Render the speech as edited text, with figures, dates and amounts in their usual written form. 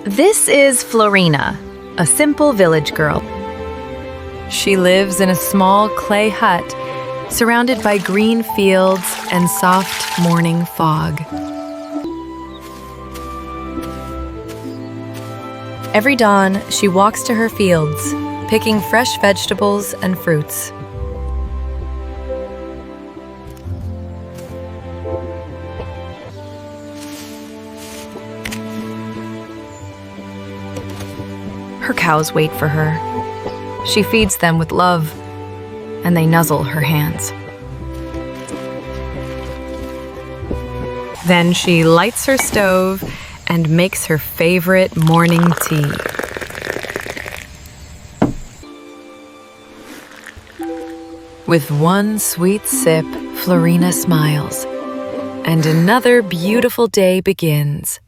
This is Florina, a simple village girl. She lives in a small clay hut, surrounded by green fields and soft morning fog. Every dawn, she walks to her fields, picking fresh vegetables and fruits. Her cows wait for her. She feeds them with love, and they nuzzle her hands. Then she lights her stove and makes her favorite morning tea. With one sweet sip, Florina smiles, and another beautiful day begins.